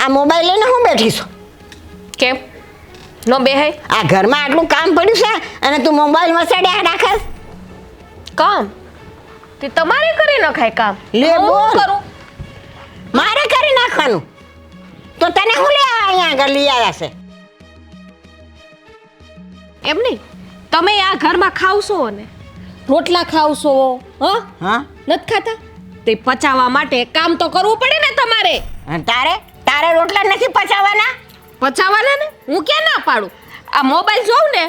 આ મોબાઈલ લઈને હું બેઠી છું? કેમ નો બેહાય? આ ઘરમાં આટલું કામ પડ્યું છે અને તું મોબાઈલ મસાડ્યા રાખસ? કામ તે તમારે કરી નખાય કામ. લે હું બોલ. કરું? મારે કરી નાખવાનું તો તને હું લે અહીંયા આગળ લઈ આવ્યા છે? એમ નહીં, તમે આ ઘરમાં ખાવશો ને રોટલા ખાવશો હા નથી ખાતા? તે પચાવવા માટે કામ તો કરવું પડે ને તમારે. અને તારે રોટલા નથી પચાવવાના? પચાવવાના ને હું ક્યાં ના પાડું. આ મોબાઈલ જોઉં ને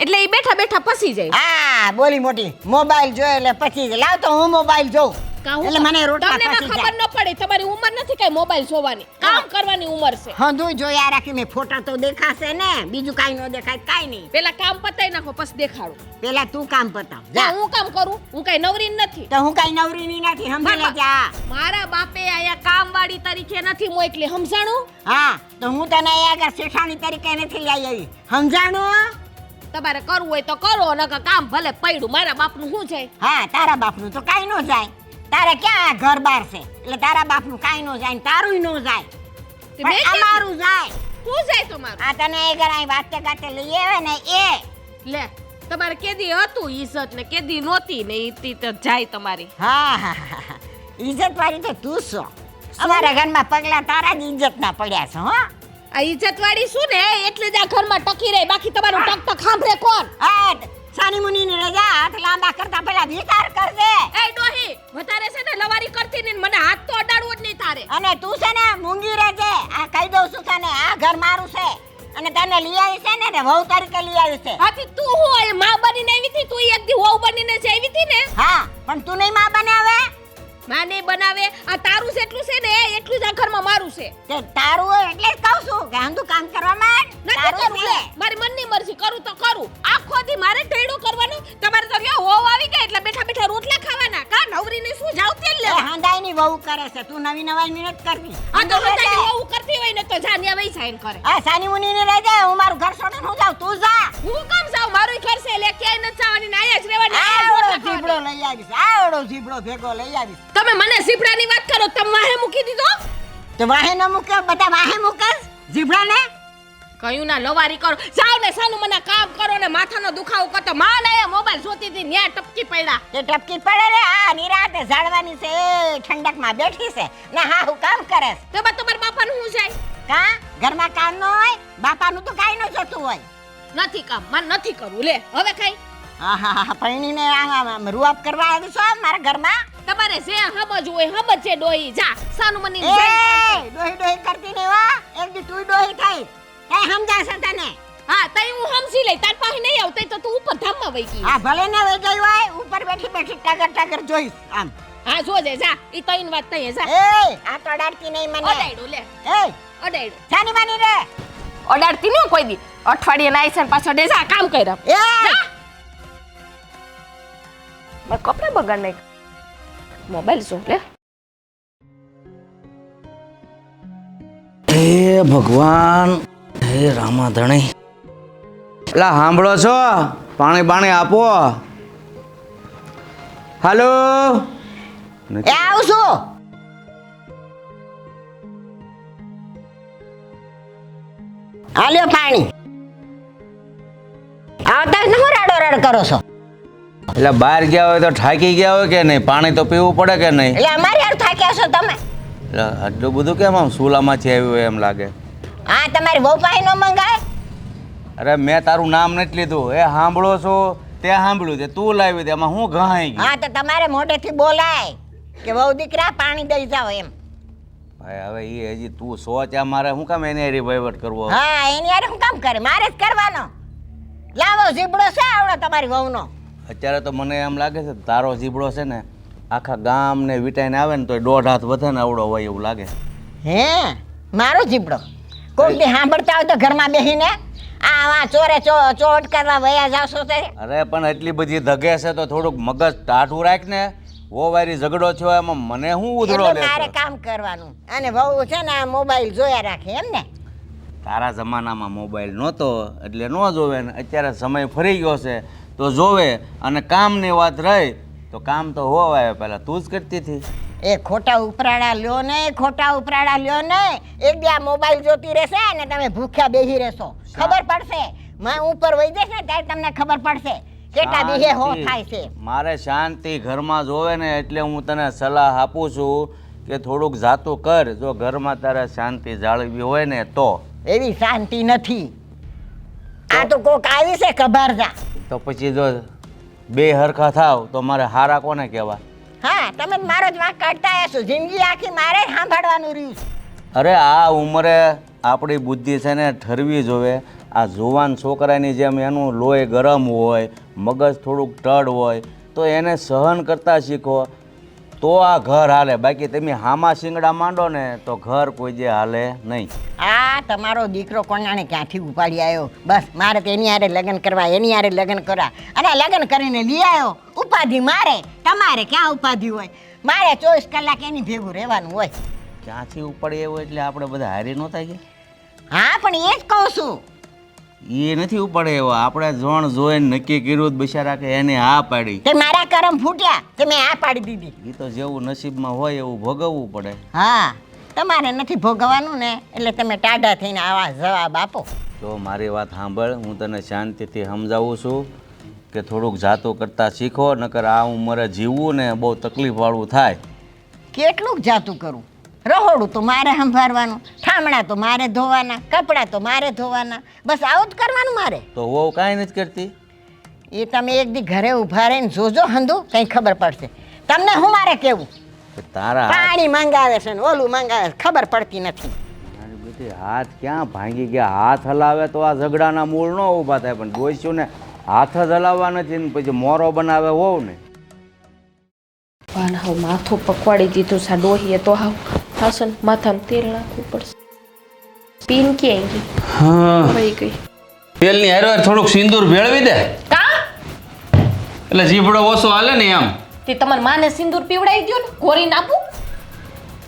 એટલે એ બેઠા બેઠા પસી જાય. હા બોલી મોટી, મોબાઈલ જોઈ એટલે પછી જ. લાવ તો હું મોબાઈલ જોઉં એટલે મને રોટલા તમને પચી ખબર જાય. ન પડે, તમારી ઉંમર નથી કઈ મોબાઈલ જોવાની, કામ કરવાની ઉંમર છે. હંધુય જોયા રાખી મેં. ફોટા તો દેખાશે ને, બીજું કાઈ ન દેખાય? કાઈ નહીં. પેલા કામ પતાઈ નાખો પછી દેખાડો. પેલા તું કામ પતાવ ના જા. હું કામ કરું, હું કઈ નવરી નથી. તો હું કાઈ નવરીની નથી, સમજી લે જા. મારા બાપે આયા કામવાળી તરીકે નથી મોકલી, સમજાણું? હા તો હું તને અહીંયા આગળ શેઠાણી તરીકે નથી લઈ આવી, સમજાણું? તમારે કરવું હોય તો કરો, નકર કામ ભલે પડ્યું. મારા બાપનું શું છે? હા તારા બાપનું તો કાઈ ન જાય. તારે ક્યાં ઘર બાર છે એટલે તારા બાપનું કાઈ ન જાય ને તારુંય ન જાય, તે પણ મેં અમારું જાય. શું જાય તમારું? આ તને એ ઘર અહીં વાતે ગાતે લઈ આવે ને એ લે તમારે કેદી હતું ઈજ્જત ને કેદી નહોતી ને ઈ તો જાય તમારી. હા ઇજ્જત વાળી તો તું છો. અમારા ઘરમાં પગલા તારા જ ઇજ્જત ના પડ્યા છે. હો આ ઈજ્જત વાળી શું ને એટલે જ આ ઘરમાં ટકી રહે, બાકી તમારું ટક ટક સાંભળે કોણ? આ સાની મુનીની રજા હાથ લાંબા કરતા પહેલા વિચાર કરજે. એ ડોહી વધારે છે ને લવારી કરતી ને મને હાથ તો અડાડવો જ નહીં તારે. અને તું છે ને મૂંગી રહેજે. આ કહી દઉં છું તને, આ ઘર મારું છે અને તને લઈ આવી છે ને વહુ તરીકે લઈ આવી છે. હાથી તું હું એ માં બનીને આવી હતી, તું એક દી વહુ બનીને જ આવી હતી ને. હા પણ તું નહીં માં બને હવે. માં નહીં બનાવે. આ તારું જેટલું છે ને એટલું જ આ ઘરમાં મારું છે. તે તારું હોય એટલે જ કહું છું કે આંધું કામ કરવા માંડ. નથી તારું કરવું છે. લે. મારી મનની મરજી, કરું તો કરું. આખો દી મારે ઢેડું કરવાનું. તમારે તો લ્યો હોવ આવી ગઈ એટલે બેઠા બેઠા રોટલા ખાવાના. કા નવરીને શું જાવ તેલ એ લેવા. હાંડાઈની વહુ કરે છે, તું નવી નવાઈ મિનિટ કરવી. આ તો હંધાઈ વહુ કરતી હોય ને તો જાન્યા વઈ જાય ને કરે. આ સાની મુનીની રજા હું મારું ઘર છોડીને હું જાઉં, તું જા. હું કામ જાઉં? મારું ઘર છે એટલે ક્યાંય નથી જવાની ને આયા જ રહેવાની. આયા જ આવડો રોટલા ઝીબડો ખાવાના. લઈ આવીશ, આવડો ઝીબડો ભેગો લઈ આવીશ. તમે મને ઝીબ્રાની વાત કરો, તમે વાહે મૂકી દીધો. તો વાહે ન મૂકે, બધા વાહે મૂકસ ઝીબડાને. કયું ના લવારી કરો. જાવ ને સાનું મને કામ કરો ને માથાનો દુખાવો કરતો. માં ને મોબાઈલ જોતી હતી ન્યા ટપકી પડ્યા. તે ટપકી પડે રે. આ નિરાતે ઝાડવાની છે, ઠંડકમાં બેઠી છે ને હા હું કામ કરે છે. તો બા તમારા બાપાનું શું જાય? કા ઘરમાં કામ ન હોય? બાપાનું તો કાઈ ન જોતું હોય. નથી કામ, મને નથી કરવું. લે હવે ખાઈ. આહા પૈણીને આમ રૂઆબ કરવા આવી છો મારા ઘરમાં. તમારે જે સમજ હોય સમજ છે ડોહી. જા સાનું મને એ ડોહી ડોહી કરતી નહીં હો. એક દી તું ડોહી થઈ કઈ સમજાશે તને? હા તઈ હું સમજી લઈ. તાર પાસે નહીં આવતઈ તો તું ઉપર ધામમાં વઈ ગઈ. હા ભલે ને વઈ ગઈ હોય, ઉપર બેઠી બેઠી ટાગર ટાગર જોઈશ આમ. હા જોજે જા. ઈ તઈન વાત તઈ જા. એ આ તો અડાડતી નહીં મને. અડાડ્યું લે. એ અડાડ્યું. જાની માની રે. અડાડતી ન કોઈ દી. અઠવાડિયે નાઈ છે ને પાછો ડે જા કામ કર્યા. એ મેં કપડા બગાડ નાખ. મોબાઈલ જો લે. હે ભગવાન, હે રામાધણી. એલા સાંભળો છો? પાણી બાણી આપો. હાલો. એ આવશું. આલ્યો પાણી. આવતા જ હું રાડો રાડ કરો છો? એટલે બહાર ગયા હોય તો થાકી ગયા હોય કે નહીં? પાણી તો પીવું પડે કે નહીં? એટલે અમારે યાર થાક્યા છો તમે? એટલે આટલું બધું કેમ આમ સુલામાંથી આવ્યું હોય એમ લાગે? હા તમારી બહુ પાણી ન મંગાય. અરે મેં તારું નામ નથી લીધું. એ સાંભળો છો? તે સાંભળ્યું છે, તું લાવી દે. એમાં હું ઘાઈ ગઈ? હા તો તમારે મોઢેથી બોલાય કે બહુ દીકરા પાણી દઈ જાઓ એમ. ભાઈ હવે એ હજી તું સોચ. આ મારે શું કામ એને હરી વહીવટ કરવો? હા એની યાર હું કામ કરે? મારે જ કરવાનો. લાવો ઝીબડો છે આવડો તમારી વહુનો. અત્યારે તો મને એમ લાગે છે તારો જીબડો છે ને આખા ગામને વિટાઈને આવે ને તો 1.5 હાથ વધે ને આવડો હોય એવું લાગે. હે મારો ઝીબડો? કોક દી સાંભળતા હોય તો ઘરમાં બેસીને આ ચોરે ચોટ કરવા વયા જાશો તે. અરે પણ એટલી બધી ધગે છે તો થોડુંક મગજ ટાઢું રાખ ને. વારી ઝઘડો થયો એમાં મને શું ઉધડો એટલે મારે લેતો? કામ કરવાનું અને વહુ છે ને આ મોબાઈલ જોયા રાખે એમ ને. તારા જમાનામાં મોબાઈલ નહોતો એટલે ન જોવે ને અત્યારે સમય ફરી ગયો છે તો જોવે. અને કામની વાત રહી તો કામ તો હોવાય પહેલાં તું જ કરતી હતી. એ ખોટા ઉપરાડા લ્યો ને, ખોટા ઉપરાડા લ્યો ને. એક દી આ મોબાઈલ જોતી રહેશે ને તમે ભૂખ્યા બેહી રહેશો. ખબર પડશે માં ઉપર વહી જશે ને ત્યારે તમને ખબર પડશે કેટલા દીહે હો થાય છે. મારે શાંતિ ઘરમાં જોવે ને એટલે હું તને સલાહ આપું છું કે થોડુંક જાતું કર. જો ઘરમાં તારે શાંતિ જાળવી હોય ને તો. એવી શાંતિ નથી. આ તો કોક આવી છે કબારજા. તો પછી જો બે હરખા થાવ તો મારે હારા કોને કહેવાય? હા, તમે મારો જ વાંક કાઢતા હશો. જિંદગી આખી મારે જ સાંભળવાનું રહ્યું છે. અરે આ ઉંમરે આપણી બુદ્ધિ છે ને ઠરવી જોવે. આ જુવાન છોકરાની જેમ એનું લોહી ગરમ હોય, મગજ થોડુંક ટળ હોય તો એને સહન કરતા શીખો તો આ ઘર હાલે. બાકી તમે હામા શિંગડા માંડો ને તો ઘર કોઈ જે હાલે નહીં. આ તમારો દીકરો કોણાને ક્યાંથી ઉપાડી આવ્યો? બસ મારે તો એની હારે લગ્ન કરવા, એની હારે લગ્ન કરવા, અને લગ્ન કરીને લઈ આવ્યો. ઉપાધિ મારે, તમારે ક્યાં ઉપાધિ હોય? મારે 24 કલાક એની ભેગું રહેવાનું હોય. ક્યાંથી ઉપાડી આવ્યો એટલે આપણે બધા હારી ન થાય કે? હા, પણ એ જ કહું છું. એ નથી ઉપાડે એવો. આપણે જોણ જોઈને નક્કી કર્યું જ બિચારા કે એને હા પાડી. તે મારા કરમ ફૂટ્યા તે મેં આ પાડી દીધી. એ તો જેવું નસીબમાં હોય એવું ભોગવવું પડે. હા, તમારે નથી ભોગવવાનું ને એટલે તમે ટાઢા થઈને આવા જવાબ આપો. તો મારી વાત સાંભળ, હું તને શાંતિથી સમજાવું છું કે થોડુંક જાતું કરતાં શીખો. નકર આ ઉંમરે જીવવું ને બહુ તકલીફવાળું થાય. કેટલુંક જાતું કરું? રહોડું તો મારે સંભાળવાનું, ઠામણા તો મારે ધોવાના, કપડાં તો મારે ધોવાના. બસ આવું જ કરવાનું મારે. તો વહુ કાંઈ નથી કરતી? એ તમે એક દી ઘરે ઊભા રહીને જોજો હંધુ, કંઈ ખબર પડશે તમને. હું મારે કેવું? તારા પાણી મંગાવે છે ને ઓલું મંગાવે છે, ખબર પડતી નથી. મારી બેટી હાથ ક્યાં ભાંગી ગયા? હાથ હલાવે તો આ ઝઘડાના મૂળ ન ઊભા થાય, પણ જોઈશું ને હાથ જ હલાવવા નથી ને પછી મોરો બનાવે હોવ ને. પણ હાવ માથું પકવાડી દીધું છે ડોહીએ તો. હાવ હાસન માથામાં તેલ નાખવું પડશે. પીન ક્યાંય ગઈ? હા, વહી ગઈ. તેલની હારે થોડુંક સિંદૂર ભેળવી દે કા એટલે જીભડો ઓછો હાલે ને એમ. તે તમાર માને સિંદૂર પીવડાવી દ્યો ને, ઘોરી નાખું.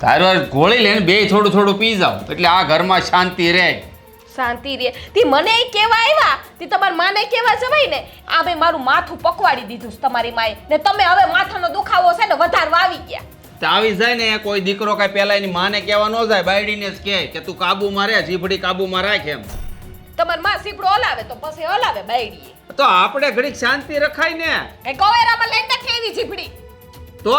હારે ગોળી લઈને બે થોડું થોડું પી જાવ એટલે આ ઘરમાં શાંતિ રહે. શાંતિ રે. તી મને કેવા આવ્યા, તી તમાર માને કેવા જવાય ને. આ બે મારું માથું પકવાડી દીધું છે તમારી માએ, ને તમે હવે માથાનો દુખાવો છે ને વધારવા આવી ગયા. તો આવી જાય ને કોઈ દીકરો કાંઈ પેલા એની માને કહેવા ન જાય, બાયડીને જ કહે કે તું કાબુમાં રહે, જીભડી કાબુમાં રાખ એમ. તમાર માં સીપડો હલાવે તો પછી હલાવે બાયડીએ. તો આપણે ઘડીક શાંતિ રખાય ને. એ ગોવેરામાં લઈને નથી આવી જીભડી. તો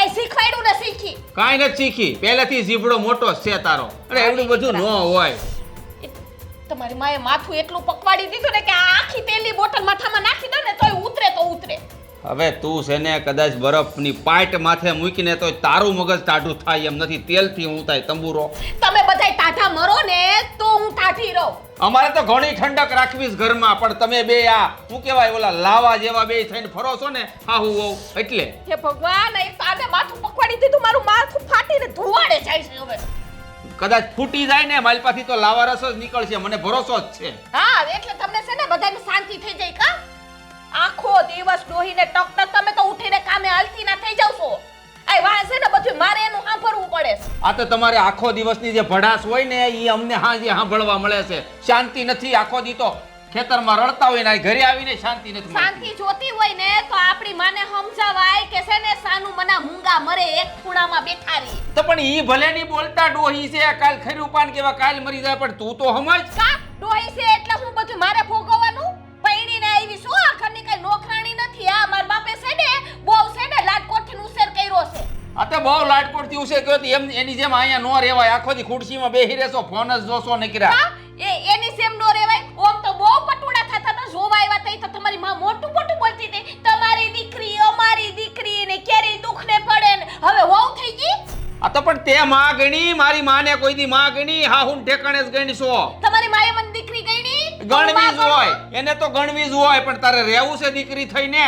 એ શીખવાડ્યું ને શીખી. કાંઈ નથી શીખી, પહેલેથી જીભડો મોટો જ છે તારો. અરે એટલું બધું ન હોય. તમારી માએ માથું એટલું પકવાડી દીધું ને કે આ આખી તેલની બોટલ માથામાં નાખી દો ને તોય ઉતરે તો ઉતરે. હવે તું છે ને કદાચ બરફની પાઇટ માથે મૂકીને તો તારું મગજ ટાઢું થાય એમ નથી. તેલથી હું થાય તંબુરો. તમે બધાય ટાઢા મરો ને તો હું ટાઢી રહું. અમારે તો ઘણી ઠંડક રાખવી છે ઘરમાં, પણ તમે બે આ શું કહેવાય ઓલા લાવા જેવા બે થઈને ફરો છો ને હાહુ વહુ એટલે. હે ભગવાન, એક તો આને માથું પકવાડી દીધું, મારું માથું ફાટીને ધુવાડે જાય છે હવે. કદાચ ફૂટી જાય ને માલપાથી તો લાવા રસ જ નીકળશે, મને ભરોસો જ છે. હા, એટલે તમને છે ને બધાને શાંતિ થઈ જાય કા? આખો દિવસ ડોહીને ટક ટક તમે તો ઉઠીને કામે હાલતી ના થઈ જાવ છો. આ વાહ છે ને બધું મારે એનું સાંભળવું પડે છે. આ તો તમારે આખો દિવસની જે ભડાસ હોય ને એ અમને હાજે સાંભળવા મળે છે. શાંતિ નથી. આખો દી તો ખેતરમાં રડતા હોય ને ઘરે આવીને શાંતિ નથી મળતી. શાંતિ જોતી હોય ને તો આપણી માને સમજાવાય કે છે ને સાનું મના મૂંગા મરે એક ખૂણામાં બેઠા રહી. તો પણ ઈ ભલે ની બોલતા ડોહી છે, કાલ ખર્યું પાન કેવા કાલ મરી જાય, પણ તું તો સમજ. કા ડોહી છે એટલે હું બધું મારે ભોગવવાનું? પૈણીને આવી શું? આ ઘરની કઈ નોકરાણી નથી. આ માર બાપે છે ને બહુ છે ને લાટકોટથી ઉછેર કર્યો છે. આ તો બહુ લાટકોટથી ઉછેર કર્યો તો એમ એની જેમ અહીંયા નો રહેવાય. આખો દી ખુરશીમાં બેહી રહેશો, ફોન જ જોશો નીકળ્યા. એની સેમ નો રેવાય. ઓમ તો બહુ પટુડા થતા હતા, જોવા આવ્યા તઈ તો તમારી માં મોટું મોટું બોલતી હતી, તમારી દીકરી અમારી દીકરી ને ક્યારે દુખ ને પડે ને. હવે વહુ થઈ ગઈ. આ તો પણ તે માં ગણી, મારી માને કોઈ દી માં ગણી, હા હું ઠેકાણે જ ગણીશો. તમારી માએ મને દીકરી ગણી? ગણવી જ હોય, એને તો ગણવી જ હોય, પણ તારે રહેવું છે દીકરી થઈને.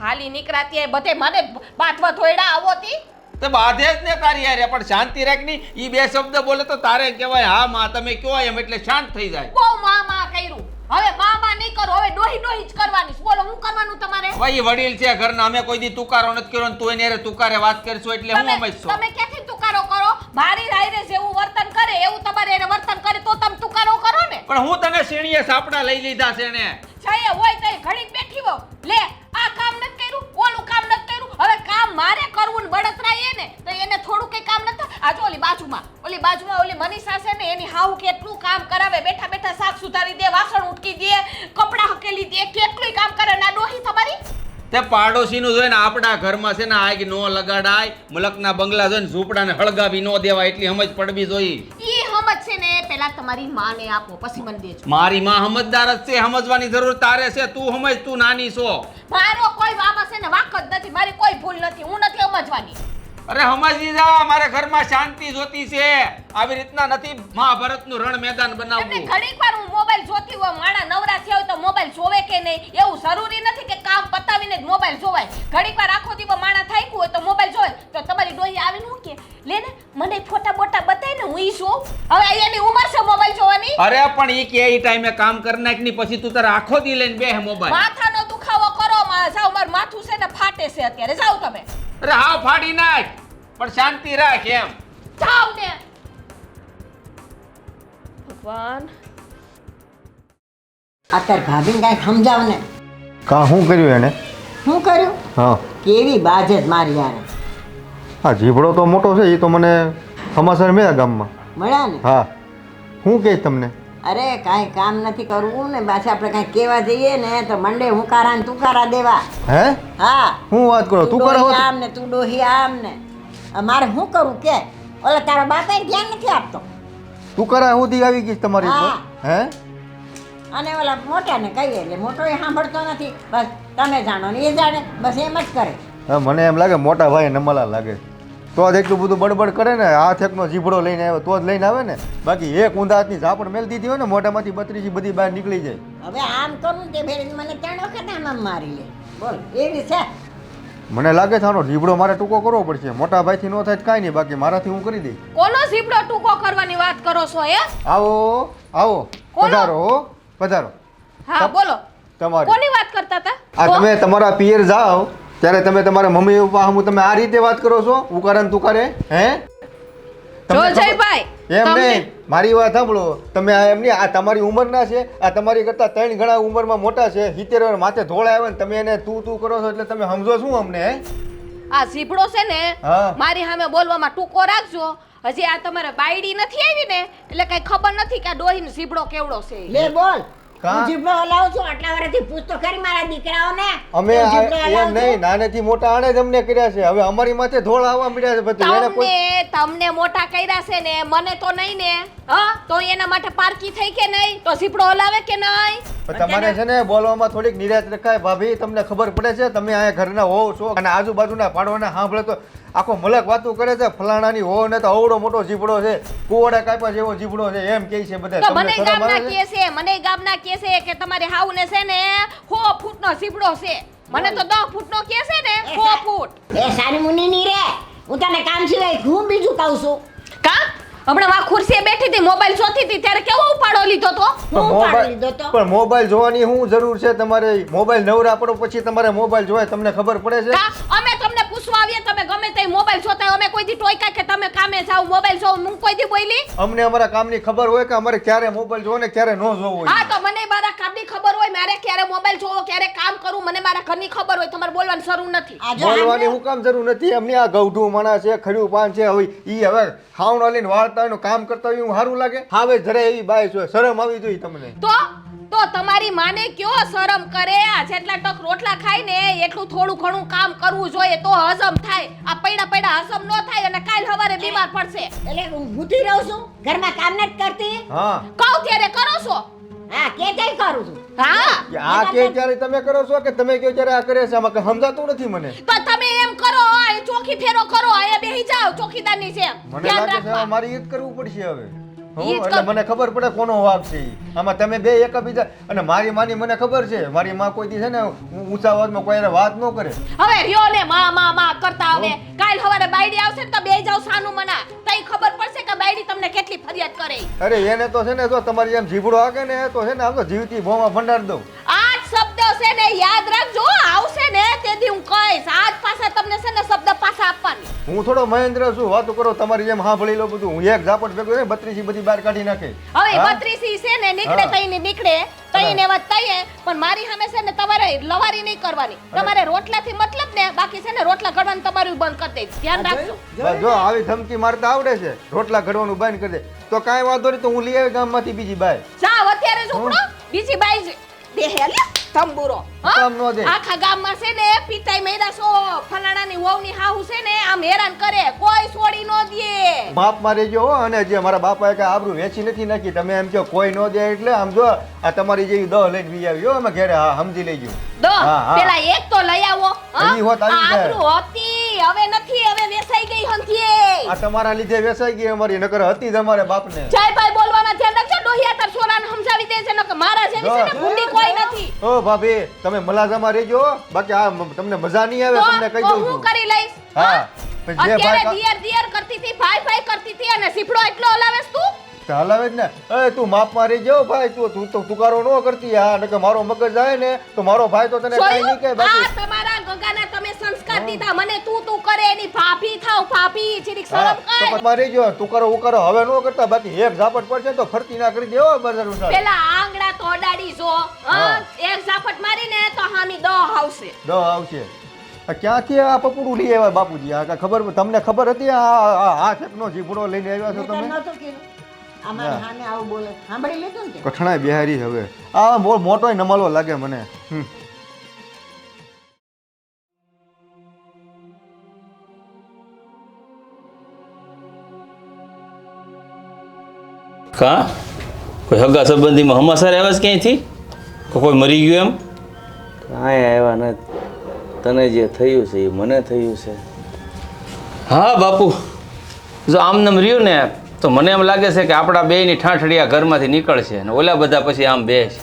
હાલી નીકળાતી બધે મને બાથવા થોયડા આવોતી. તો બાધે જ ને તારી યારે, પણ શાંતિ રાખની. ઈ બે શબ્દ બોલે તો તારે કહેવાય હા માં તમે કયો એમ એટલે શાંત થઈ જાય. બહુ માં કર્યું. હવે માં નહીં કરો, હવે ડોહી ડોહી જ કરવાની છે. બોલો હું કરવાનું તમારે? ભાઈ વડીલ છે ઘરના, અમે કોઈ દી તુકારો નથી કર્યો ને તું એને તુકારે વાત કરશો એટલે હું સમજશો. તમે ક્યાંથી તુકારો કરો? મારી રાયરે જેવું વર્તન કરે એવું તમારે એને વર્તન કરે તો તમે તુકારો કરો ને. પણ હું તને શેણીએ સાપડા લઈ લીધા છે ને. છાયે હોય તઈ ઘડીક બેઠી હો. લે આ કામ નથી કર્યું, ઓલું કામ નથી કર્યું. હવે કામ મારે કરવું ને બળતરા એ ને. એની હાવ કેટલું કામ કરાવે, બેઠા બેઠા શાક સુધારી દે, વાસણ ઉટકી દે, કપડાં હકેલી દે, કેટલુંય કામ કરે. ના ડોહી તમારી તે પાડોશીનું જોઈને આપણા ઘરમાં છે ને આગ નો લગાડાય, મલકના બંગલા જોઈને ઝૂંપડાને હળગાવી નો દેવાય, એટલી સમજ પડવી જોઈએ. ઈ સમજ છે ને પેલા તમારી માને આપો, પછી મને દેજો. મારી માં સમજદાર જ છે, સમજવાની જરૂર તારે છે. તું સમજ, તું નાની છો. મારો કોઈ બાબા છે ને વાક જ નથી, મારી કોઈ ભૂલ નથી, હું નથી સમજવાની. અરે સમજી જા, મારે ઘરમાં શાંતિ જોતી છે. આવી રીતના નથી મહાભારતનું રણ મેદાન એમને બનાવવું. ઘણીક વાર હું મોબાઈલ જોતી હોય, માણા નવરા થયા હોય તો મોબાઈલ જોવે કે નહીં, એવું જરૂરી નથી કે કામ પતાવીને જ મોબાઈલ જોવાય. ઘણીક વાર આખો દિવસ માણા થાક્યું હોય તો મોબાઈલ જોવે, તો તમારી ડોહી આવીને હું કે લે ને મને ફોટા બોટા બતાય ને, હું ઈ જોઉં. હવે એની ઉંમર છે મોબાઈલ જોવાની. અરે પણ ઈ કે ઈ ટાઈમે કામ કરી નાખ ની, પછી તું તારે આખો દી લઈને બેહ મોબાઈલ. માથાનો દુખાવો કરો, જાઓ, મારું માથું છે ને ફાટે છે અત્યારે, જાઓ તમે. અરે હાવ ફાડી નાખ, પણ શાંતિ રાખ એમ. જાઓ ને. ભગવાન, અત્યારે ભાભીને કાંઈ સમજાવ ને. કા શું કર્યું એને? શું કર્યું? હા, કેવી બાજે મારી યાર. હા જીભડો તો મોટો છે, એ તો મને સમાચાર મળ્યા ગામમાં. મળ્યા ને? હા, શું કહે તમને? અરે કાંઈ કામ નથી કરવું ને, પાછા આપણે કાંઈ કહેવા જઈએ ને તો મંડે હુંકારા ને તુકારા દેવા. હે? હા, હું વાત કરો? તું કરે ડોહી આમ ને તું ડોહી આમ ને. મારે શું કરું કે ઓલા તારા બાપે ધ્યાન નથી આપતો. તું કરે સુધી આવી ગઈ તમારી ઉપર? હે? અને ઓલા મોટાને કહીએ એટલે મોટો એ સાંભળતો નથી. બસ તમે જાણો ને એ જાણે, બસ એમ જ કરે. હા, મને એમ લાગે મોટા ભાઈ નમલા લાગે, તો જ એટલું બધું બડબડ કરે ને. હાથ એકનો જીભડો લઈને આવે તો જ લઈને આવે ને, બાકી એક ઊંધા હાથની ઝાપડ મેલ દીધી હોય ને મોઢામાંથી બત્રીજી બધી બહાર નીકળી જાય. હવે આમ કરું તે ભેળ મને 3 વખત આમ મારી લે. બોલ એવી છે. મને લાગે છે આનો જીભડો મારે ટૂંકો કરવો પડશે. મોટા ભાઈથી ન થાય કાંઈ નહીં, બાકી મારાથી હું કરી દઈશ. કોનો ઝીબડો ટૂંકો કરવાની વાત કરો છો હે? આવો આવો, કોનો? પધારો હો, પધારો. હા બોલો, તમારી કોની વાત કરતા હતા? આ તમે તમારા પિયર જાઓ ત્યારે તમે તમારા મમ્મી પપ્પા સામું તમે આ રીતે વાત કરો છો, ઉકારે ને તુકારે? હે? જો તમને ખબર- જયભાઈ, એમ તમને- નહીં, મારી વાત સાંભળો. તમે આ એમ નહીં, આ તમારી ઉંમરના છે, આ તમારી કરતા 3 ગણા ઉંમરમાં મોટા છે, 70 વર્ષ માથે ધોળા આવે ને તમે એને તું તું કરો છો, એટલે તમે સમજો શું અમને? હે? આ ઝીબડો છે ને હા. મારી સામે બોલવામાં ટૂંકો રાખજો. હજી આ તમારે બાયડી નથી આવી ને એટલે કઈ ખબર નથી કે આ ડોહીનો ઝીબડો કેવડો છે. લે બોલ. કાં? હું જીભડો હલાવું છું, આટલા વર્ષથી પૂછતો ખરી મારા દીકરાઓને. અમે હું જીભડો એમ હલાવું છું. નહીં, નાનેથી મોટા આણે જ અમને કર્યા છે, હવે અમારી માથે ધોળ આવવા મળ્યા છે બધું. એને કોઈ તમને મોટા કર્યા છે ને, મને તો નહીં ને. હા, તો એના માટે પારકી થઈ કે નહીં? તો ઝીબડો હલાવે કે નહીં? પણ તમારે છે ને બોલવામાં થોડીક નિરાશ રખાય ભાભી. તમને ખબર પડે છે તમે અહીંયા ઘરના હોવ છો અને આજુબાજુના પાડવાના સાંભળે તો આખો મલક વાતું કરે છે, ફલાણાની હોવ ને તો અવડો મોટો જીભડો છે, કુવાડા કાપ્યા જેવો જીભડો છે, એમ કહે છે બધા. તો તમને મને શરમ ગામના આવે છે? કહે છે, મને ગામના કહે છે કે તમારે હાવને છે ને 100 ફૂટનો ઝીબડો છે. મને તો 10 ફૂટનો કહે છે ને, 100 ફૂટ. એ સારી મુની ની રે, હું તને કામ સિવાય હું બીજું કહું છું. કા હમણાં આ ખુરશીએ બેઠી હતી, મોબાઈલ જોતી હતી, ત્યારે કેવો ઉપાડો લીધો તો? હું મોબાઈલ- પાડી લીધો તો. પણ મોબાઈલ જોવાની શું જરૂર છે તમારે? મોબાઈલ નવરા પડો પછી તમારે મોબાઈલ જોવાય, તમને ખબર પડે છે? કા અમે તમને પૂછવા આવીએ, તમે ગમે તે મોબાઈલ જોતા હોય, અમે કોઈ દી ટોયકા કે તમે કામે જાવ મોબાઈલ જોવ, હું કોઈ દી બોલી? અમને અમારા કામની ખબર હોય કે અમારે ક્યારે મોબાઈલ જોવો ને ક્યારે ન જોવો હોય. હા, તો મને મારા કામની ખબર હોય, મારે ક્યારે મોબાઈલ જોવો, ક્યારે કામ કરું, મને મારા ઘરની ખબર હોય, તમારે બોલવાની જરૂર નથી. આ જો બોલવાની આમને- હું કામ જરૂર નથી? એમની આ ગૌઢું માણસ છે, ખડ્યું પાન છે, હવે ખાવણો લઈને વાળતા હોય કામ કરતા હોય એવું સારું લાગે? હવે જરા એવી બાઈ છે, શરમ આવી જોઈએ તમને. તો તમારી માને કયો શરમ કરે? આ જેટલા ટક રોટલા ખાય ને એટલું થોડું ઘણું કામ કરવું જોઈએ તો હજમ થાય. આ પૈડા પૈડા હજમ ન થાય અને કાલ સવારે બીમાર પડશે. એટલે હું ભૂતી રહું છું, ઘરમાં કામ નથી કરતી. હા, કહું ત્યારે કરો છો? હા, કે કઈ કરું છું. હા, કે આ કે ત્યારે તમે કરો છો કે તમે કયો ત્યારે આ કરે છે? આમાં કઈ સમજાતું નથી મને. તો તમે એમ કરો, આ ચોખી ફેરો કરો, અહીંયા બેહી જાઓ ચોકીદારની જેમ. મને ધ્યાન લાગે છે રાખવા. મારી ઈદ કરવું પડશે હવે. હો, ઈદ એટલે કર- મને ખબર પડે કોનો વાંક છે ઈ. આમાં તમે બે એકબીજા અને મારી માની મને ખબર છે, મારી માં કોઈ દી છે ને ઊંચા અવાજમાં કોઈ હારે વાત ન કરે. હવે રહ્યો ને માં કરતા. હવે કાલ સવારે બાયડી આવશે ને તો બે જાવ સાનું મના, તઈ ખબર પડશે કે બાયડી તમને કેટલી ફરિયાદ કરે. અરે એને તો છે ને જો તમારી જેમ જીભડો હાકે ને તો છે ને આમ તો જીવતી ભોમાં ભંડાર દઉં. આજ શબ્દ છે ને યાદ રાખજો, આવશે ને તેથી હું કહીશ. આજ પાછા તમને છે ને શબ્દ પાછા આપવાની. હું થોડો મહેન્દ્ર છું, વાતો કરો તમારી જેમ સાંભળી લો બધું. હું એક ઝાપટ ભેગો ને 32 બધી બહાર કાઢી નાખે. હવે હા? 32 છે ને નીકળે હા. તઈને નીકળે તઈને વાત તઈએ, પણ મારી સામે છે ને તમારે લવારી નહીં કરવાની. તમારે રોટલાથી મતલબ ને, બાકી છે ને રોટલા ઘડવાનું તમારું બંધ કરી દઈશ. ધ્યાન રાખજો. બસ જો આવી ધમકી મારતા આવડે છે, રોટલા ઘડવાનું બંધ કરી દે તો કાંઈ વાંધો નહીં, તો હું લઈ આવી ગામમાંથી બીજી બાય. જાવ અત્યારે જ ઉપડો, બીજી બાઈ જ બેહે લે તંબુરો. હા? કામ ન દે. આખા ગામમાં છે ને પિતાઈ મેયડા છો, ફલાણાની વહુની હાહુ છે ને આમ હેરાન કરે, કોઈ છોડી ન દે. બાપમાં રહેજો હો. અને જે મારા બાપાએ કાંઈ આબરૂ વેચી નથી નાખી. તમે એમ કહો કોઈ ન દે એટલે આમ જો આ તમારી જેવી દહ લઈને વી આવી હો અમે ઘરે. હા સમજી લેજો. દો હા, હા. પેલા એક તો લઈ આવો. હા? હજી હોત આવી જાય. આબરૂ હતી, હવે નથી, હવે વેસાઈ ગઈ હંથીએ. આ તમારા લીધે વેસાઈ ગઈ અમારી, નકર હતી જ અમારે બાપને. જયભાઈ બોલવામાં ધ્યાન રાખજો. ડોહિયા તાર છોરાને સમજાવી દે છે, નકર મારા જેવી છે ને ગુંડી કોઈ નથી. ઓ ભાભી તમે મલાજામાં રહેજો, બાકી આ તમને મજા નહીં આવે, તમને કહી તો દઉં હું છું. કરી લઈશ. હા. હા? પણ જે અત્યારે ભાઈ દિયર દિયર કરતી હતી, ભાઈ ભાઈ કરતી હતી, અને સીફડો એટલો હલાવેસ તું. તો હલાવે જ ને. એ તું માપમાં રહેજો ભાઈ, તું તો તુકારો ન કરતી. હા નકર મારો મગજ જાય ને તો મારો ભાઈ તો તને કાંઈ નહીં કહે. જોયું? બાકી આ તમારા ગગાના તમે સંસ્કાર દીધા. મને તું તું કરે, એની ભાભી થાવ, ભાભી જીરીક હા શરમ તો કર. પતમાં રહેજો, તુકારો ઉકારો હવે ન કરતા. બાકી એક ઝાપટ પડશે તો ફરતી ના કરી દેવો બજાર ઉસાર. પેલા આંગળા તો અડાડી જો. હા? હા. એક ઝાપટ મારીને તો હામી દહ આવશે. દહ આવશે. આ ક્યાંથી આ પપુડું લઈ આવ્યા બાપુજી? આ કાંઈ ખબર તમને ખબર હતી? આ એકનો જીભડો લઈને આવ્યા છો મેં તને તમે? નહોતું કીધું. અમારી સામે આવું બોલે સાંભળી લીધું ને તે? કઠણાય બિહારી હવે. આ મોટોય નમલો લાગે મને. કા કોઈ હગા સંબંધીમાં હમાસર આવ્યા છે ક્યાંયથી? કોઈ મરી ગયું એમ? કાંઈ આવ્યા નથી. તને જે થયું છે એ મને થયું છે. હા બાપુ, જો આમ રહ્યું ને તો મને એમ લાગે છે કે આપણા બેયની ઠાઠડિયા ઘરમાંથી નીકળશે અને ઓલા બધા પછી આમ બેસ.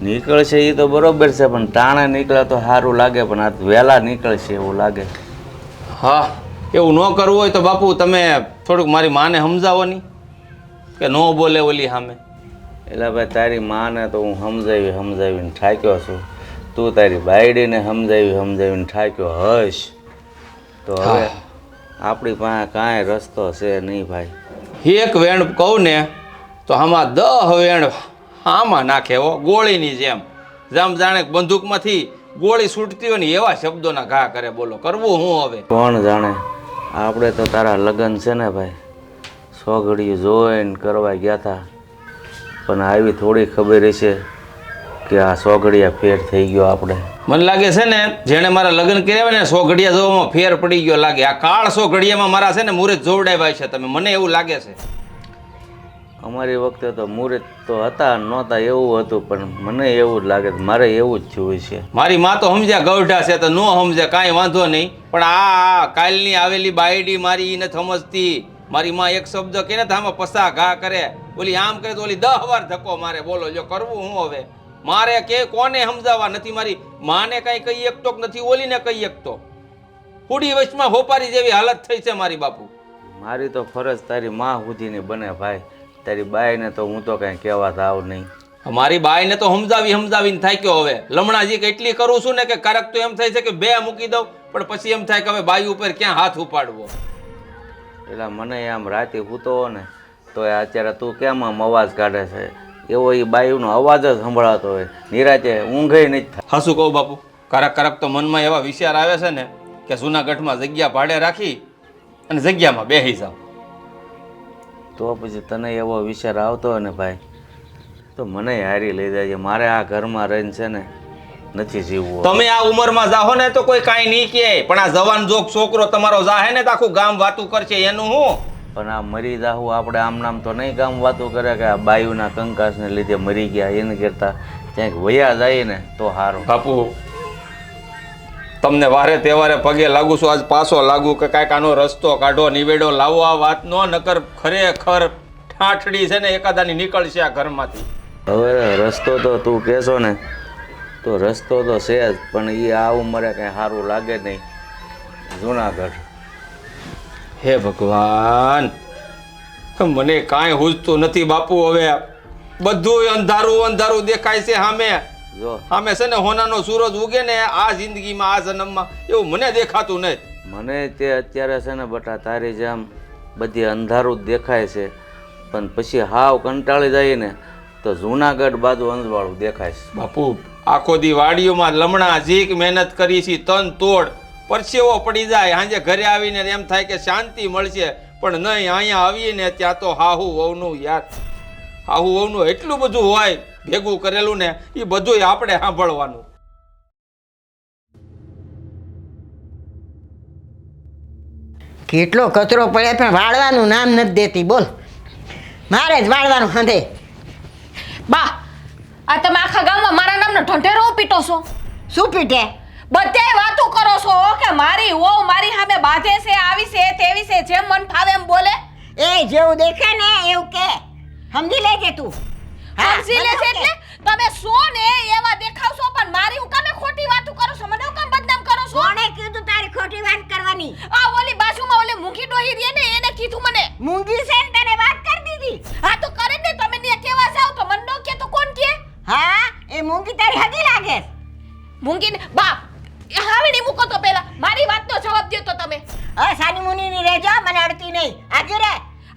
નીકળશે એ તો બરોબર છે, પણ ટાણે નીકળે તો સારું લાગે, પણ આ વહેલા નીકળશે એવું લાગે. હા, એવું ન કરવું હોય તો બાપુ તમે થોડુંક મારી માને સમજાવો નહીં કે ન બોલે ઓલી સામે. એટલે ભાઈ તારી માને તો હું સમજાવીને થાક્યો છું. તું તારી બાયડીને સમજાવીને થાક્યો હશ. તો હવે આપણી પાસે કાંઈ રસ્તો છે નહીં ભાઈ. એક વેણ કહું ને તો આમાં 10 વેણ આમાં નાખે હો, ગોળીની જેમ. જેમ જાણે બંદૂકમાંથી ગોળી છૂટતી હોય ને એવા શબ્દોના ઘા કરે. બોલો કરવું હું હવે? કોણ જાણે. આપણે તો તારા લગ્ન છે ને ભાઈ, સોગડિયું જોઈને કરવા ગયા હતા, પણ આવી થોડી ખબર હશે કે આ સોગડિયા ફેર થઈ ગયો આપણે. મને લાગે છે ને જેણે મારા લગ્ન કર્યા હોય ને 100 ઘડિયા જોવામાં ફેર પડી ગયો લાગે. આ કાળ 100 ઘડિયામાં મારા છે ને મુહૂર્ત જોવડાવ્યા છે તમે, મને એવું લાગે છે. અમારી વખતે તો મુહૂર્ત તો હતા નહોતા એવું હતું, પણ મને એવું જ લાગે છે મારે એવું જ થયું છે. મારી માં તો સમજ્યા ગૌઢા છે તો ન સમજ્યા કાંઈ વાંધો નહીં, પણ આ કાલની આવેલી બાયડી મારી ઈ નથી સમજતી. મારી માં એક શબ્દ કહે ને તો આમાં પસા ઘા કરે, ઓલી આમ કરે તો ઓલી 10 વાર ધક્કો મારે. બોલો જો કરવું હું હવે? મારે કે કોને સમજાવવા? નથી મારી માને કાંઈ કહી શકતો નથી, ઓલીને કહી શકતો. પૂડી વચમાં હોપારી જેવી હાલત થઈ છે મારી બાપુ. મારી તો ફરજ તારી માં સુધીની બને ભાઈ. તારી બાઈને તો હું તો કાંઈ કહેવા થાવ નહીં. મારી બાઈને તો સમજાવીને થાક્યો હવે. લમણાજી કેટલી કરું છું ને કે ક્યારેક તો એમ થાય છે કે 2 મૂકી દઉં, પણ પછી એમ થાય કે હવે બાઈ ઉપર ક્યાં હાથ ઉપાડવો. એટલે મને આમ રાતે સૂતો હો ને તો અત્યારે તું કેમ આમ અવાજ કાઢે છે એવો એ બાયુનો અવાજ જ સંભળાતો હોય. નિરાતે ઊંઘે નથી થાય. હાસું કહું બાપુ, ક્યારેક તો મનમાં એવા વિચાર આવે છે ને કે જૂનાગઢમાં જગ્યા ભાડે રાખી અને જગ્યામાં બેસી જાવ. તો પછી તને એવો વિચાર આવતો હોય ને ભાઈ તો મને હારી લઈ જાય. મારે આ ઘરમાં રહીને છે ને નથી જીવવું. તમે આ ઉંમરમાં જાહો ને તો કોઈ કાંઈ નહીં કહે, પણ આ જવાન જોક છોકરો તમારો જાહે ને તો આખું ગામ વાતું કરશે. એનું હું? પણ આ મરી જાહું આપણે આમ નામ તો નહીં કામ વાતું કરે કે આ બાયુના કંકાસને લીધે મરી ગયા. એને કરતાં ક્યાંક વયા જાય ને તો સારું. બાપુ તમને વારે તહેવારે પગે લાગુ છું, આજ પાછો લાગુ કે કાંઈક આનો રસ્તો કાઢો, નિવેડો લાવો આ વાતનો. નકર ખરેખર ઠાઠડી છે ને એકાદાની નીકળશે આ ઘરમાંથી. હવે રસ્તો તો તું કહેશો ને તો રસ્તો તો છે જ, પણ એ આ ઉંમરે કંઈ સારું લાગે નહીં. જૂનાગઢ હે ભગવાન, મને કાંઈ હુજતું નથી બાપુ. હવે બધું અંધારું દેખાય છે સામે. જો આમે છે ને હોનાનો સૂરજ ઉગે ને આ જિંદગીમાં આ જન્મમાં એવું મને દેખાતું નથી. મને તે અત્યારે છે ને બટા તારી જેમ બધી અંધારું જ દેખાય છે, પણ પછી હાવ કંટાળી જાય ને તો જૂનાગઢ બાજુ અંજવાળું દેખાય છે. બાપુ આખો દી વાડીઓમાં લમણા ઝીક મહેનત કરી છે, તન તોડ પરસેવો પડી જાય, સાંજે ઘરે આવીને એમ થાય કે શાંતિ મળશે, પણ નહીં, અહીંયા આવીને ત્યાં તો હાહુ વહુનું યાર, હાહુ વહુનું એટલું બધું હોય ભેગું કરેલું ને એ બધું આપણે સાંભળવાનું. કેટલો કચરો પડે પણ વાળવાનું નામ નથી દેતી. બોલ, મારે જ વાળવાનું હંધે. બા આ તમે આખા ગામમાં મારા નામનો ઢંઢેરો પીટો છો. શું પીટે? બધે વાતો કરો છો કે મારી વહુ મારી સામે બાધે છે, આવી છે, તેવી છે, જેમ મન ફાવે એમ બોલે. એ જેવું દેખે ને એવું કે સમજી લેજે તું. હા, સમજી લે છે મને એટલે તમે છો ને એવા દેખાવ છો, પણ મારી હું કામે ખોટી વાતો કરો છો, મને હું કામ બદનામ કરો છો? કોણે કીધું તારી ખોટી વાત કરવાની? આ ઓલી બાજુમાં ઓલી મૂંગી ડોહી રહી ને એને કીધું મને. મૂંગી છે ને તને વાત કરી દીધી. હા તો કરે ને, તમે ને કેવા જાવ તો મન નો કે તો કોણ કે? હા, એ મૂંગી તારી હજી લાગે. મૂંગી ને બા હવે ની મૂકો તો પહેલા મારી વાતનો જવાબ દો તો તમે. હવે સાની મુની ની રહેજો, મને અડતી નહીં. આજે રે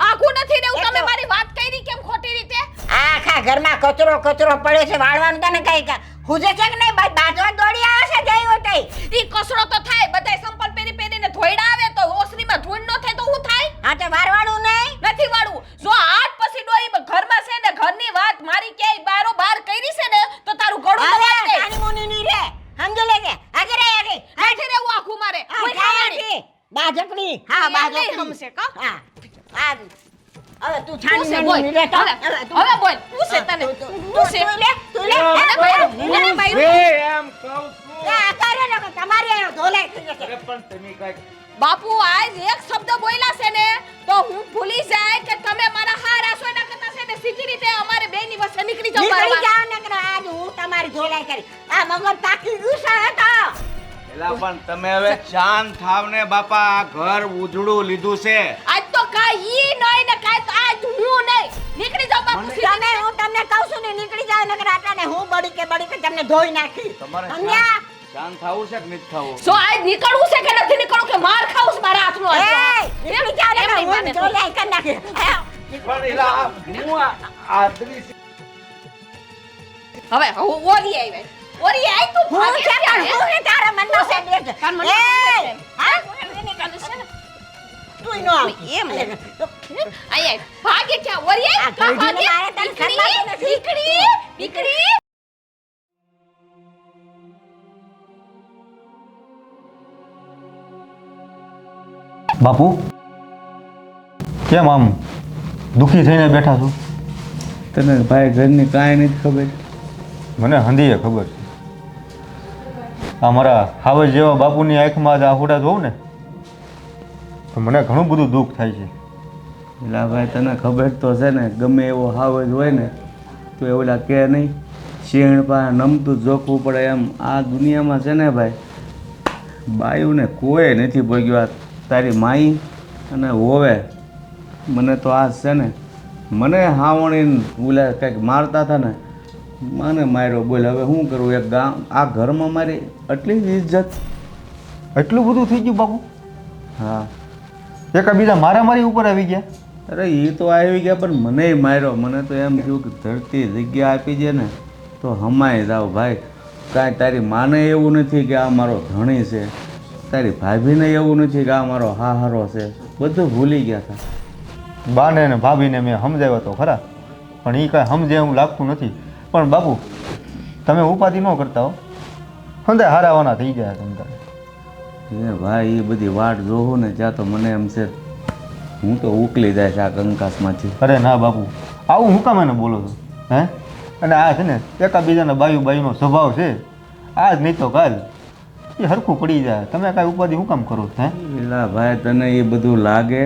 આખું નથી ને એ તમે તો- મારી વાત કરી કેમ ખોટી રીતે? આખા ઘરમાં કચરો કચરો પડે છે, વાળવાનું તને કઈ હુજે છે કે નહીં? બાજવા દોડી આવે છે જઈ હોય ઈ કસરો તો થાય, બધાય સંપલ પહેરી પહેરીને ધોઈડા આવે તો ઓસરીમાં ધૂળ ન થાય તો શું થાય? હા તો વાળવાનું નહીં. નથી વાળવું. જો આજ પછી ડોઈ ઘરમાં છે ને ઘરની વાત મારી ક્યાંય બારો બાર કરી છે ને તો તારું ગળું હવે દબાઈ દે. સાની મુની ની રે સમજી લેજે. આજે રે આજે આજે રહેવું આખું મારે કોઈ ખાવાની. બાજકડી. હા, ઈ આમ બાજકડી. નહીં હમશે, કા? હા, હા. હવે તું તું છે છાની બોલ. મુની રે તો. હવે હવે બોલ. તું છે તને. તું છે. તું લે, તું લે. એને માર્યું, એને માર્યું. એમ કહું છું. આ કરે ને કે તમારી આ ધોલાઈ થઈ જશે. અરે પણ તમે કાંઈક બાપુ આજ એક શબ્દ બોલ્યા છે ને તો હું ભૂલી જાય કે તમે મારા હારા છો. એના કરતા છે ને સીધી રીતે અમારે બેની વચ્ચે નીકળી જાવ. નીકળી જાવ ને કે આજ હું તમારી ધોલાઈ કરી. આ મગજ તાકી ગયું છે તો. એલા પણ તમે હવે શાંત થાવ ને બાપા, આ ઘર ઉજળું લીધું છે. આજ તો કાઈ ઈ નહીં ને કાઈ તો આજ હું નહીં. નીકળી જાવ બાપુ સીધી. તમે હું તમને કહું છું ને નીકળી જાવ નકર આટાને હું બળી કે તમને ધોઈ નાખી. તમારે સમજ્યા? શાંત થાવું છે કે નથી થાવું? સો આજ નીકળવું છે કે નથી નીકળવું કે માર ખાવું છે મારા હાથનો આજ? એ નીકળી જાવ ને એમ નહીં હું માને. ધોલાઈ કરી નાખી. પણ એલા હું આદરી હવે ઓરી આવી. ઓરી આઈ તું હું ભાગે છે ક્યાં પણ હે? હું ને તારા મનમાં છે દેખ. તાર મનમાં એ છે. હા એને કાલે છે ને. તું નો આવ. એમ લે. આઈ આઈ. ભાગે ક્યાં? ઓરી આઈ. આ કા ઘરડીને ભાગે? મારે તને ખબર નથી. દીકરી દીકરી. બાપુ કેમ આમ દુઃખી થઈને બેઠા છો? તને ભાઈ ઘરની કાંઈ નથી ખબર. મને હંધીએ ખબર છે. આ મારા હાવજ જેવા બાપુની આંખમાં જ આહુડા જોઉં ને તો મને ઘણું બધું દુઃખ થાય છે. એલા ભાઈ તને ખબર તો છે ને, ગમે એવો હાવજ હોય ને તો એ ઓલા કે નહીં શેણ પા નમતું જ જોખવું પડે એમ. આ દુનિયામાં છે ને ભાઈ બાયુને કોઈ નથી ભોગ્યું. આ તારી માઈ અને હોવે મને તો આ છે ને, મને હાવણીને ઓલા કંઈક મારતા હતા ને મને માર્યો. બોલ હવે શું કરું? એક ગામ આ ઘરમાં મારી આટલી જ ઇજ્જત. એટલું બધું થઈ ગયું બાપુ? હા એકાબીજા મારામારી ઉપર આવી ગયા. અરે એ તો આવી ગયા પણ મને માર્યો. મને તો એમ થયું કે ધરતી જગ્યા આપી દે ને તો હમાય જાવ ભાઈ. કાંઈ તારી માને એવું નથી કે આ મારો ધણી છે, તારી ભાભીને એવું નથી કે આ મારો હાહારો છે. બધું ભૂલી ગયા હતા. બાને ને ભાભીને મેં સમજાવ્યો તો ખરા, પણ એ કાંઈ સમજે એવું લાગતું નથી. પણ બાપુ તમે ઉપાધિ ન કરતા હો, હંધે હારાવાના થઈ ગયા તમે તારે. એ ભાઈ એ બધી વાટ જોઉં ને ત્યાં તો મને એમ છે હું તો ઉકલી જાય છે આ કંકાસમાંથી. અરે ના બાપુ, આવું હું કામ એને બોલો છો? હે અને આ છે ને એકાબીજાના બાયુનો સ્વભાવ છે, આજ નહીં તો કાલ એ હરખું પડી જાય. તમે કાંઈ ઉપાધિ શું કામ કરો છો? હે એલા ભાઈ તને એ બધું લાગે?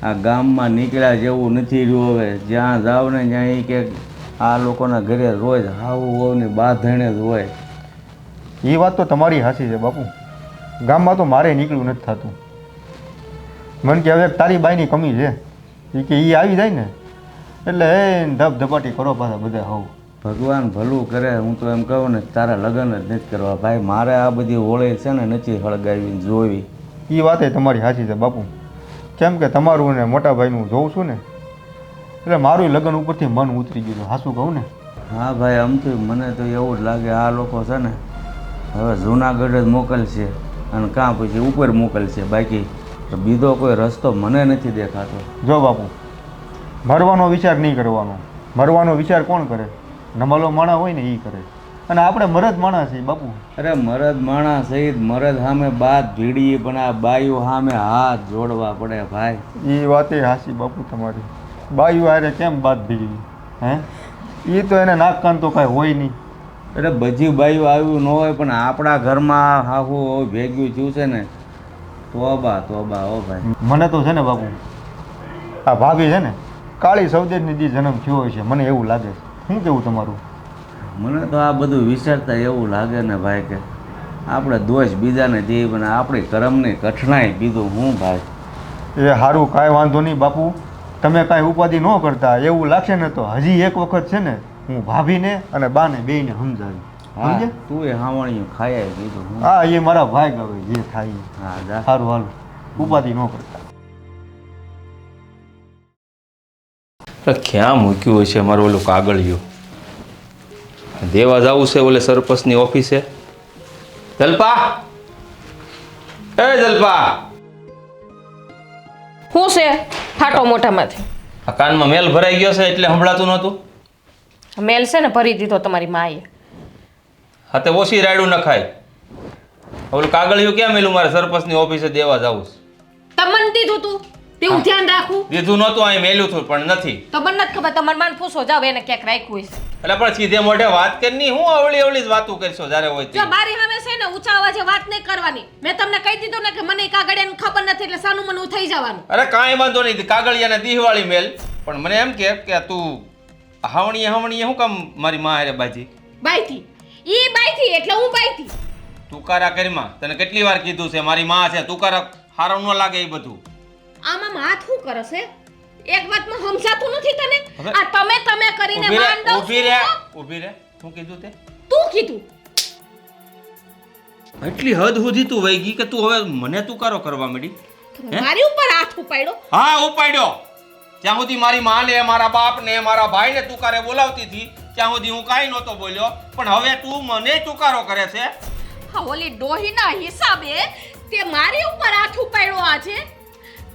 આ ગામમાં નીકળ્યા જેવું નથી રહ્યું. હવે જ્યાં જાવ ને ત્યાં એ કે આ લોકોના ઘરે રોજ હાવું હોવની બાંધણે જ હોય. એ વાત તો તમારી હાચી છે બાપુ. ગામમાં તો મારે નીકળ્યું નથી થતું. મને કે હવે તારી બાઈની કમી છે એ કે એ આવી જાય ને એટલે એ ધબધપાટી કરો પાછા બધા હોવ. ભગવાન ભલું કરે. હું તો એમ કહું ને તારા લગ્ન જ નથી કરવા ભાઈ. મારે આ બધી હોળી છે ને નથી હળગાવી જોવી. એ વાતે તમારી સાચી છે બાપુ. કેમ કે તમારું ને મોટા ભાઈનું જોઉં છું ને એટલે મારું લગ્ન ઉપરથી મન ઉતરી ગયું છે. હાસું કહું ને? હા ભાઈ, આમથી મને તો એવું જ લાગે આ લોકો છે ને હવે જૂનાગઢ જ મોકલશે અને કાં પછી ઉપર મોકલશે. બાકી બીજો કોઈ રસ્તો મને નથી દેખાતો. જો બાપુ, મરવાનો વિચાર નહીં કરવાનો. મરવાનો વિચાર કોણ કરે? નમલો માણા હોય ને એ કરે. અને આપણે મરદ માણસ છીએ બાપુ. અરે મરદ માણા સહિત મરદ સામે બાત ભીડી પણ આ બાઈઓ સામે હાથ જોડવા પડે ભાઈ. એ વાતે હાસી બાપુ તમારી. બાયું હારે કેમ બાત ભીડી? હે, એ તો એને નાક કાન તો કાંઈ હોય નહીં. અરે બધી બાઈઓ આવ્યું ન હોય પણ આપણા ઘરમાં હાહુ ભેગ્યું થયું છે ને તોબા તોબા હો ભાઈ. મને તો છે ને બાપુ આ ભાભી છે ને કાળી સૌદેશની દી જન્મ થયો હોય છે મને એવું લાગે છે. શું કેવું તમારું? મને તો આ બધું વિચારતા એવું લાગે ને ભાઈ કે આપણે દોષ બીજાને દઈએ પણ આપણી કર્મની કઠણાઈ બીજું હું ભાઈ. એ સારું, કાંઈ વાંધો નહીં બાપુ. તમે કાંઈ ઉપાધિ ન કરતા એવું લાગશે ને તો હજી એક વખત છે ને હું ભાભીને અને બાને બેયને સમજાવી. હા, સમજે? તું એ હાવણીયું ખાય બીજું હું. હા, એ મારા ભાઈ ગવે જે થાય એ. હા જા. સારું હાલ, ઉપાધિ ન કરતા. ક્યાં મૂક્યું હશે અમારું ઓલું કાગળિયું? દેવા જવું છે ઓલે સરપંચની ઓફિસે. જલપા, એ જલપા, શું છે ફાટો મોઢામાંથી? આ કાનમાં મેલ ભરાઈ ગયો છે એટલે સંભળાતું નહોતું. મેલ છે ને ભરી દીધો તમારી માએ. હા તે ઓછી રાયડું નખાય. ઓલું કાગળિયું ક્યાં મેલું? મારે સરપંચની ઓફિસે દેવા જવું છે. તમને દીધું તું તે હું ધ્યાન રાખું. દીધું નહોતું, અહીં મેલું હતું પણ નથી. તમને નથી ખબર, તમારા માન પૂછો જાવ એને ક્યાંક રાખ્યું હશે. એટલે પણ સીધે મોઢે વાત કરી નહીં. હું અવળી અવળી જ વાતું કરશો જ્યારે હોય જો તે. બારી સામે છે ને ઊંચા અવાજે વાત નહીં કરવાની. મેં તમને કહી દીધું ને કે મને ઈ કાગળિયાની ખબર નથી એટલે સાનું મનું થઈ જવાનું. અરે કાંઈ વાંધો નહીં, કાગળિયાને દીહવાળી મેલ. પણ મને એમ કે તું હાવણીએ શું કામ મારી માં હારે બાજી? બાઈથી ઈ બાઈથી એટલે હું બાઈથી. તુકારા કરીમાં તને કેટલી વાર કીધું છે મારી માં છે, તુકારા હારો ન લાગે એ બધું. આમાં હાથ શું કરે છે? એક વાતમાં સમજાતું નથી તને? હવે- આ તમે કરીને ઊભી માન દઉં ઊભી રે, છું. ઊભી રે. શું કીધું તે? તું કીધું. એટલી હદ સુધી તું વહી ગઈ કે તું હવે મને તુકારો કરવા માંડી? હે? મારી ઉપર હાથ ઉપાડ્યો. હા ઉપાડ્યો. જ્યાં સુધી મારી માને, મારા બાપને, મારા ભાઈને તુકારે બોલાવતી હતી ત્યાં સુધી હું કાંઈ નહોતો બોલ્યો. પણ હવે તું મને તુકારો કરે છે. હા, ઓલી ડોહીના હિસાબે તે મારી ઉપર હાથ ઉપાડ્યો આજે.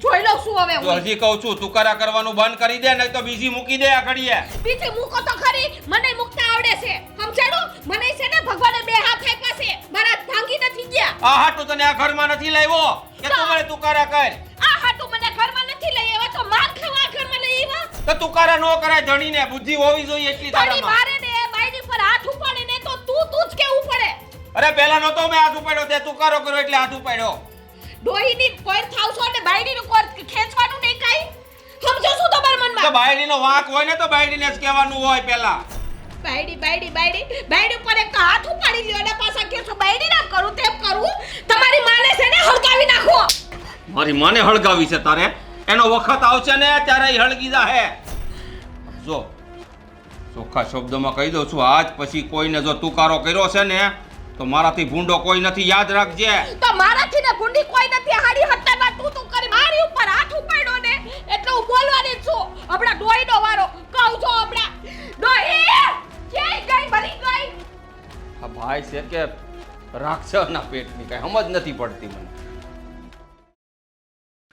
જોઈ લઉં શું હવે તો હું. હજી કહું છું તુકારા કરવાનું બંધ કરી દે, નહીં તો બીજી મૂકી દે આ ઘડીએ. બીજી મૂકો તો ખરી, મને મૂકતા આવડે છે. સમજાણું? મને છે ને ભગવાને બે હાથ આપ્યા છે, મારા ભાંગી નથી ગયા. આ હાટું તને આ ઘરમાં નથી લાવ્યો કે તું મને તુકારા કર. આ હાટું મને ઘરમાં નથી લઈ આવ્યા તો માર ખાવા ઘરમાં લઈ આવ્યા. તો તુકારા ન કરાય, ધણીને બુદ્ધિ હોવી જોઈએ એટલી તારી તારામાં. મારે ને એ બાયડી પર હાથ ઉપાડે ને તો તું જ કેવું પડે. અરે પહેલા નહોતો મેં હાથ ઉપાડ્યો, તે તુકારો કર્યો એટલે હાથ ઉપાડ્યો. ડોહીની કોઈ થાવસો ને બાયડીનું કોઈ ખેંચવાનું નહીં કાઈ. સમજો શું તમારા તો મનમાં? બાયડીનો વાંક હોય ને તો બાયડીને જ કહેવાનું હોય પહેલા. બાયડી ઉપર એક તો હાથ ઉપાડી લ્યો અને પાછા કહો છો બાયડી ના કરું તેમ કરું. તમારી માને છે ને હળગાવી નાખો. મારી માને હળગાવી છે તારે? એનો વખત આવશે ને ત્યારે ઈ હળગી જાહે. જો ચોખ્ખા શબ્દોમાં કહી દઉં છું, આજ પછી કોઈને જો તુકારો કર્યો છે ને તો મારાથી ભૂંડો કોઈ નથી, યાદ રાખજે. તો મારાથી ને ભૂંડી કોઈ નથી. હાડી હટ્ટામાં તું કરી મારી ઉપર હાથ ઉપાડ્યો ને એટલે હું બોલવાની જ છું. હમણાં ડોહીનો વારો કહું છો. હમણાં ડોહી ક્યાંય ગઈ મરી ગઈ. આ ભાઈ છે કે રાક્ષસના પેટની કઈ સમજ નથી પડતી મને.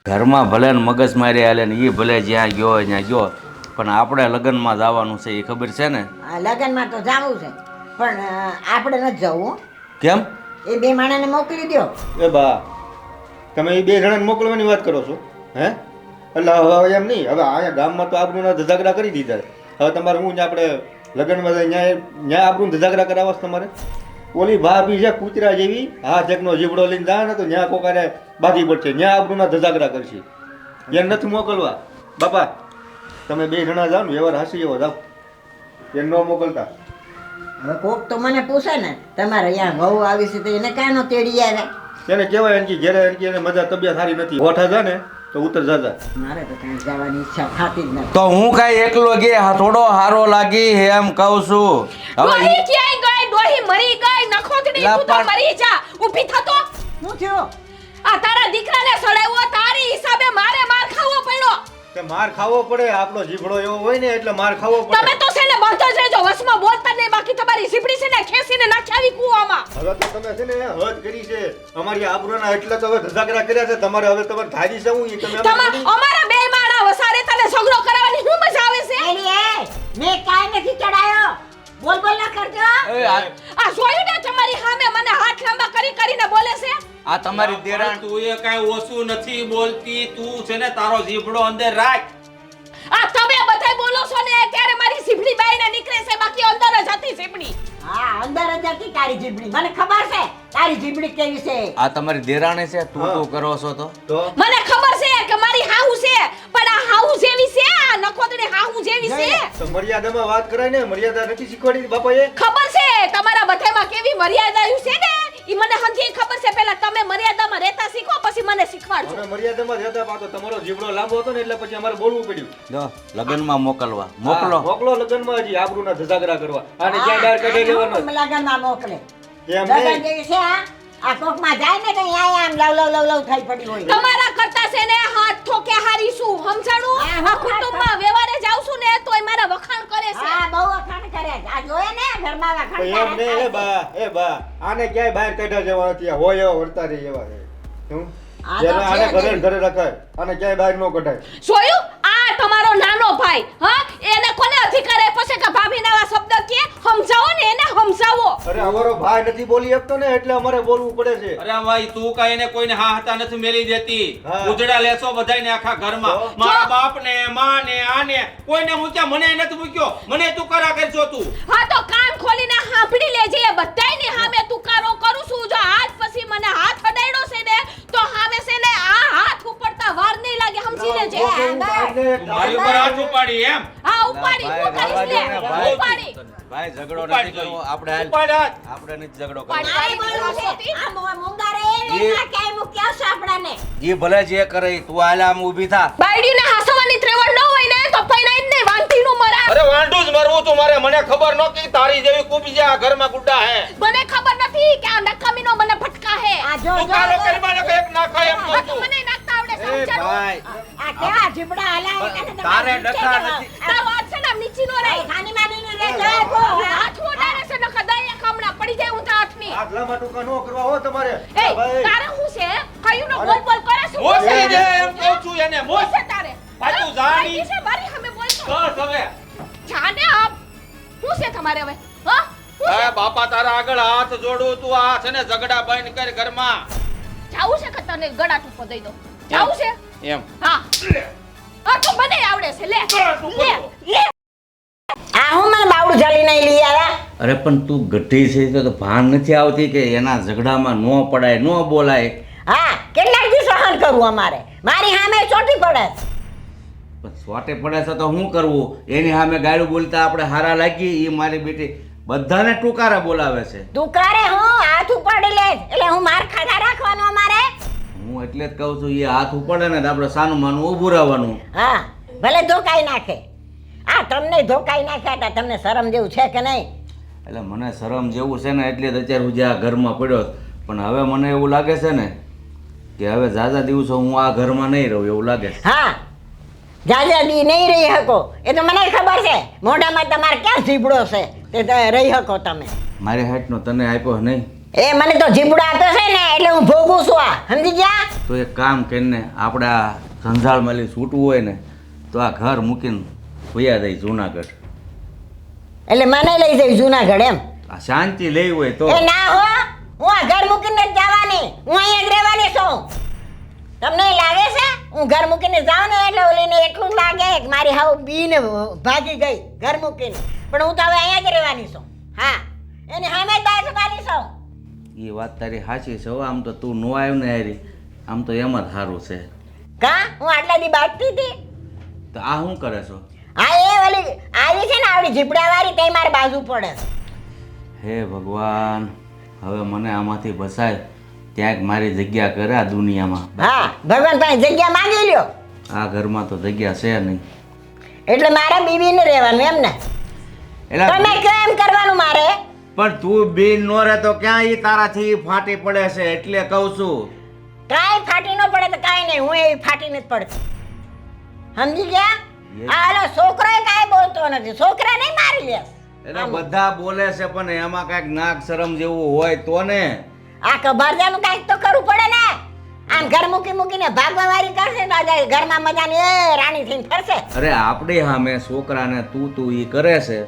ઘરમાં ભલે ને મગજ મારી હાલે ને એ ભલે જ્યાં ગયો હોય ત્યાં ગયો પણ આપણે લગ્નમાં જવાનું છે એ ખબર છે ને? આ લગ્નમાં તો જવું છે પણ આપણે નથી જવું. કેમ? એ બે માણસને મોકલી દો. એ બા, તમે એ બે જણાને મોકલવાની વાત કરો છો? હે, એટલે હવે એમ નહીં. હવે અહીંયા ગામમાં તો આબરૂના ધજાગરા કરી દીધા. હવે તમારે હું આપણે લગ્નમાં ન્યાય આબરૂને ધજાગરા કરાવવા છે તમારે? ઓલી ભાભી છે કૂતરા જેવી, હાથ એકનો જીવડો લઈને જાય ને તો ન્યા કોકારે બાધી પડશે, ન્યા આબરૂના ધજાગરા કરશે. એને નથી મોકલવા. બાપા તમે બે જણા જાઓ ને વ્યવહાર હાસી એવો જાઓ, એને ન મોકલતા. હવે કોક તો મને પૂછે ને તમારે અહીંયા વહુ આવી છે તો એને કાનો તેડી આવ્યા? એને કહેવાય એનકી ઘેરે એનકી એને મજા તબિયત સારી નથી. હોઠા છે ને તો ઉતર જાજા. મારે તો કાંઈ જવાની ઈચ્છા થતી જ નથી. તો હું કાંઈ એકલો ગે થોડો હારો લાગી એમ કહું છું. ડોહી ક્યાંય ગઈ ડોહી મરી ગઈ નખોતડી તું તો મરી જા ઊભી થતો શું થયું? આ તારા દીકરાને સડાવ્યો તારી હિસાબે મારે માર ખાવો પડ્યો તે માર ખાવો પડે, આપણો જીભડો એવો હોય ને એટલે માર ખાવો તમે પડે. તો છે ને બંધ જ રહેજો વસમાં બોલતા નહીં બાકી તમારી સીપડી છે ને ખેંચીને નાખી આવી કૂવામાં હવે તો તમે છે ને હદ કરી છે અમારી આબરૂના, એટલે તો હવે ધજાગરા કર્યા છે તમારે. હવે તમારે ધારી છે હું ઈ તમે અમારા બે માણા વસારે તને ઝઘડો કરાવવાની શું મજા આવે છે એની એ મેં કાંઈ નથી ચડાયો. બોલ બોલ ના કરજો. આ જોયું ને તમારી સામે મને હાથ લાંબા કરીને બોલે છે આ તમારી દેરાણ તું એ કાંઈ ઓછું નથી બોલતી. તું છે ને તારો જીભડો અંદર રાખ. આ તમે બધાય બોલો છો ને ત્યારે મારી સીપડી બાઈને નીકળે છે બાકી અંદર જ હતી સીપડી હા, અંદર જ હતી તારી જીભડી. મને ખબર છે તારી જીભડી કેવી છે. આ તમારી દેરાણી છે, તું કરો છો તો મને ખબર છે કે મારી હાહુ છે પણ આ હાહુ જેવી છે આ નખોતડી હાહુ જેવી છે તો મર્યાદામાં વાત કરાય ને, મર્યાદા નથી શીખવાડી બાપાએ. ખબર છે તમારા બધાયમાં કેવી મર્યાદા છે ને ઈ મને હંજી ખબર છે પહેલા તમે મર્યાદામાં રહેતા શીખો પછી મને શીખવાડજો અમે મર્યાદામાં રહેતા પાતો તમારો જીભડો લાંબો હતો ને એટલે પછી અમારે બોલવું પડ્યું. જો લગનમાં મોકલવા મોકલો. હા, મોકલો લગનમાં હજી આબરૂના ધજાગરા કરવા. આને ક્યાં બહાર કાઢી દેવાનો? લગનમાં મોકલે. એમ લગન નહીં. જેવી છે આ કોકમાં જાય ને તો અહીંયા આમ લવ થઈ પડી હોય. તમારા કરતા છે ને હાથ ઠોકે હારી શું સમજાણું હા, આ કુટુંબમાં વ્યવહારે જાવ છું ને તોય મારા વખાણ કરે છે હા, બહુ વખાણ કરે છે. આ જોયે ને ઘરમાં તો વખાણ એમ કરે નહીં, છે. એ બા આને ક્યાંય બહાર કાઢ્યા જેવા નથી. આ હોય એવા વર્તા રહી એવા છે. શું? આ તો જેને આને છે ઘરે જ. ને ઘરે રખાય, આને ક્યાંય બહાર ન કઢાય. જોયું આ તમારો નાનો ભાઈ હા એને કોને અધિકાર આપ્યો છે કે ભાભી નવા શબ્દ કે સમજાવો ને એને સમજાવો અરે અમારો ભાઈ નથી બોલી શકતો ને એટલે અમારે બોલવું પડે છે. અરે ભાઈ તું કાંઈ એને કોઈને હા હતા નથી મેલી દેતી. હા. ઉજડા લેશો બધાયને આખા ઘરમાં. તો? મારા બાપને માને આને કોઈને મૂક્યા, મને નથી મૂક્યો. મને તું કરા કરશો તું. હા તો કાન ખોલીને સાંભળી લેજે એ બધાયની સામે તુકારો કરું છું જો આજ પછી મને હાથ અડાડ્યો છે ને તો સામે છે ને આ હાથ ઉપડતા વાર નહીં લાગે સમજી લેજે હું ભાઈને તું મારી ઉપર હાથ ઉપાડી એમ. હા ઉપાડી હું કરીશ લે ઉપાડી ભાઈ ઝઘડો ઉપાડ નથી કરવો. જોઈએ. આપણે હાલ. ઉપાડ હાથ. આપણે નથી ઝઘડો કરવો. ઉપાડ. મારે બોલવું છે. આ મુંગારે એને ક્યાંય મૂક્યા છે આપણાને. ઈ ભલે જે કરે ઈ. તું હાલ આમ ઊભી થા. બાયડીને હાસવાની ત્રેવડ ન હોય ને તો પૈણાઈ જ નહીં વાંટીનું મરા અરે વાંઢું જ મરવું તું મારે. મને ખબર નહોતી તારી જેવી કુબીજા આ ઘરમાં ગુड्डा હે. મને ખબર નથી કે આ નકામીનો મને ફટકા હે આ જો તું કાલો કરીમાં ને એક નાખાય એમ હા, તો તો મને નાખતા આવડે છે એ સમજાણું? ભાઈ આ કેવા જીબડા હલાવે તને તો તારે નીચે ડખા જવા. નથી. તારો હાથ છે ને આમ નીચીનો રહે આ ખાની માનીને રે જાય કો. હાથ ઉડાડે છે નખા દયા કામડા પડી જાય હું તો હાથની હાથ લાંબા ટૂંકા ન કરવા હો તમારે. એ ભાઈ. તારે હું છે કયું નો બોલ બોલ કરે છે હું મોસી છે? દે એમ કહું છું એને. મોસ. હું છે તારે ભાઈ તું જાણી. બાકી છે મારી સામે બોલતો બસ હવે. જાને આપ હું છે તમારે હવે હા હું છે? એ બાપા તારા આગળ હાથ જોડું તું આ છે ને ઝઘડા બંધ કર ઘરમાં. જાવું છે કે તને ગળા ટૂંકો દઈ દો જાવું છે એમ. હા હા તો મને આવડે છે લે ગળા ટૂંકો લે દો. લે આ હું મને બાવડું જલી નહીં લઈ આવ્યા. અરે પણ તું ગઢી છે તો ભાન નથી આવતી કે એના ઝઘડામાં ન પડાય ન બોલાય. હા, કેટલાક દિવસ સહન કરવું અમારે. મારી સામે ચોટી પડે. પણ સ્વાટે પડે છે તો શું કરવું? એની સામે ગાળું બોલતા આપણે હારા લાગી. એ મારી બેટી બધાને ટૂકારા બોલાવે છે. તું કરે હું હાથ ઉપાડી લે એટલે હું માર ખાધા રાખવાનું અમારે. હું એટલે જ કહું છું એ હાથ ઉપાડે ને તો આપણે સાનું માનું ઊભું રહેવાનું. હા, ભલે ધોકાઈ નાખે. આ તમને ધોકાઈ નાખ્યા હતા, તમને શરમ જેવું છે કે નહીં? એટલે મને શરમ જેવું છે ને એટલે જ અત્યાર સુધી આ ઘરમાં પડ્યો છું. પણ હવે મને એવું લાગે છે ને કે હવે ઝાઝા દિવસો હું આ ઘરમાં નહીં રહું એવું લાગે છે. હા, જાજા દી નહીં રહી શકો એ તો મને ખબર છે. મોઢામાં તમારે ક્યાં જીબડો છે તે રહી શકો તમે. મારી હાઈટનો તને આપ્યો નહીં એ મને તો જીબડો આપ્યો છે ને એટલે હું ભોગું છું આ. સમજી ગયા? તો એક કામ કરીને આપણે આ ઝંઝાળમાં છૂટવું હોય ને તો આ ઘર મૂકીને ભૈયા દઈ જુનાગઢ. એટલે મને લઈ જઈ જુનાગઢ એમ? આ શાંતિ લેવી હોય તો. એ ના હો, હું આ ઘર મૂકીને જ જવાની. હું અહીંયા જ રહેવાની છું. તમને લાગે છે હું ઘર મૂકીને જાઉં ને એટલે ઓલીને એટલું લાગે કે મારી હાવ બીને ભાગી ગઈ ઘર મૂકીને. પણ હું તો હવે અહીંયા જ રહેવાની છું. હા, એની સામે જ દાજવાની છું. એ વાત તારી સાચી છે હો. આમ તો તું નો આવ્યો ને હારી આમ તો એમ જ સારું છે. કા હું આટલા દી બાટતી હતી? તો આ શું કરે છો? હા, એ ઓલી આવી છે ને આવડી જીપડાવાળી તે મારી બાજુ પડે. હે ભગવાન, હવે મને આમાંથી બસાય. ક્યાંક મારી જગ્યા કરે આ દુનિયામાં. હા ભગવાન પાસે જગ્યા માંગી લ્યો. આ ઘરમાં તો જગ્યા છે નહીં. એટલે મારે બીવીને રહેવાનું એમ ને? એટલે તમે કયો એમ કરવાનું મારે? પણ તું બીન નો રહે તો ક્યાં ઈ તારાથી ફાટી પડે છે એટલે કહું છું. કાંઈ ફાટી ન પડે તો કાંઈ નહીં, હું એવી ફાટી નથી પડતી. સમજી ગયા? આ ઓલો છોકરો કાંઈ બોલતો નથી, છોકરા નહીં મારી લે. એટલે બધા બોલે છે પણ એમાં કાંઈક નાક શરમ જેવું હોય તો ને. આ કબારજાનું કાંઈક તો કરવું પડે ને. આમ ઘર મૂકીને ભાગવાવારી કરશે તો આજે ઘરમાં મજાની એ રાણી થઈને ફરશે. અરે આપણે સામે છોકરાને તું ઈ કરે છે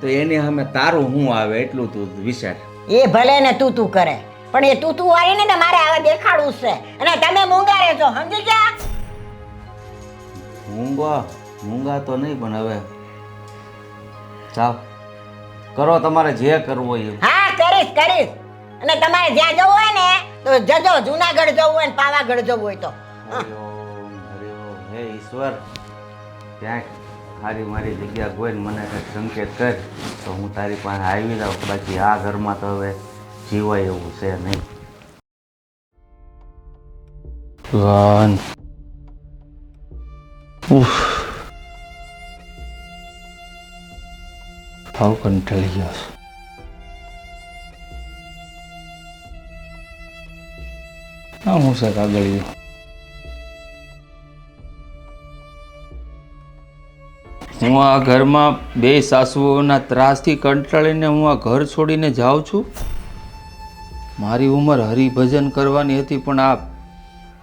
તો એની સામે તારું શું આવે એટલું તું વિચાર. એ ભલે ને તું કરે, પણ એ તું વાળી ને મારે હવે દેખાડવું છે. અને તમે મૂંગા રહેજો, સમજી ગયા? મૂંગા તો નહીં પણ હવે ચાલ કરો તમારે જે કરવું હોય એવું. હા કરીશ. અને તમારે જ્યાં જવું હોય ને તો જજો, જુનાગઢ જવું હોય ને પાવાગઢ જવું હોય તો. હરિઓમ, હરિઓમ. હે ઈશ્વર, ક્યાંક ખાલી મારી જગ્યા કોઈ મને કંઈક સંકેત કર તો હું તારી પાસે આવી જાઉં. બાકી આ ઘરમાં તો હવે જીવાય એવું છે નહીં. ભગવાન, ભાવ કંટાળી ગયો છું. હા હું છે કાગળિયો. હું આ ઘરમાં બે સાસુઓના ત્રાસથી કંટાળીને હું આ ઘર છોડીને જાઉં છું. મારી ઉંમર હરિભજન કરવાની હતી પણ આ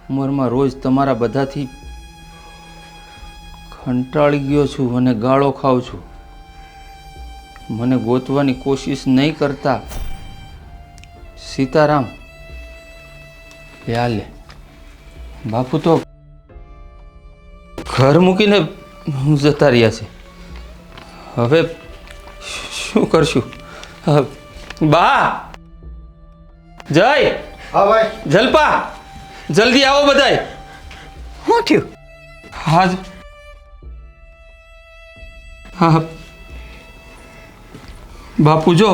ઉંમરમાં રોજ તમારા બધાથી કંટાળી ગયો છું અને ગાળો ખાઉં છું. મને ગોતવાની કોશિશ નહીં કરતા. સીતારામ લે બાપુ તો ઘર મૂકીને જતા રહ્યા છે. હવે શું કરશું? બા જય, હા ભાઈ. જલપા જલ્દી આવો બધાય. શું થયું? હા બાપુ જો.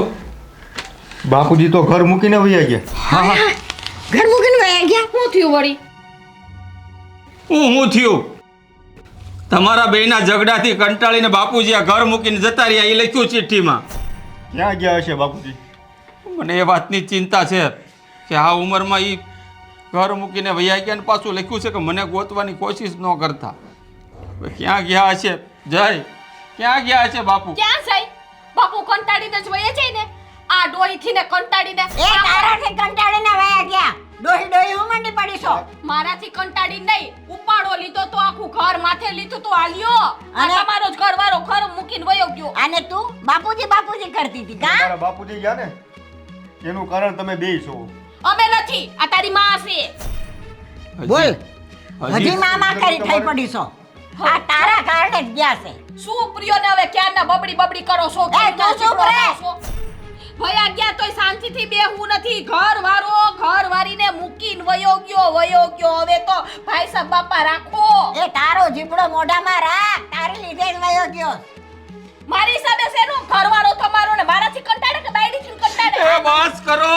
બાપુજી તો ઘર મૂકીને વયા ગયા. હા ઘર મૂકીને વયા ગયા? શું થયું વળી? હું થયું? તમારા બેયના ઝઘડાથી કંટાળીને બાપુજી આ ઘર મૂકીને જતા રહ્યા એ લખ્યું ચિઠ્ઠીમાં. ક્યાં ગયા હશે બાપુજી? મને એ વાતની ચિંતા છે કે આ ઉંમરમાં એ ઘર મૂકીને વયા ગયા ને પાછું લખ્યું છે કે મને ગોતવાની કોશિશ ન કરતા. હવે ક્યાં ગયા હશે? જય, ક્યાં ગયા હશે બાપુ? ક્યાં જાય? બાપુ કંટાળીને જ વહે જાય ને. આ ડોહીથી ને કંટાળીને એ તારાથી કંટાળીને વયા ગયા. ડોહી હું મંડી પડી છો. મારાથી કંટાળી નહીં, ઉપાડો લીધો તો આખું ઘર માથે લીધું તો હાલ્યો. આ તમારો જ ઘરવાળો ઘર મૂકીને વયો ગયો. અને તું બાપુજી કરતી હતી કા? તારા બાપુજી ગયા ને એનું કારણ તમે બે છો. અમે નથી, આ તારી માં છે. બોલ, હજી મામા કરી થઈ પડી છો. આ તારા કારણે જ ગયા છે. શું પ્રિયોને હવે ક્યારના બબડી કરો છો? એ તું ચૂપ રહે. ભયા ગયા તોય શાંતિથી બેહવું નથી. ઘરવાળીને મૂકીને વયો ગયો. હવે તો ભાઈ સાહેબ બાપા રાખો. એ તારો જીબડો મોઢામાં રાખ, તારી લીધે જ વયો ગયો. મારી હિસાબે છે નો ઘરવાળો તમારો ને મારાથી કંટાળે કે બાયડીથી કંટાળે? એ બસ કરો.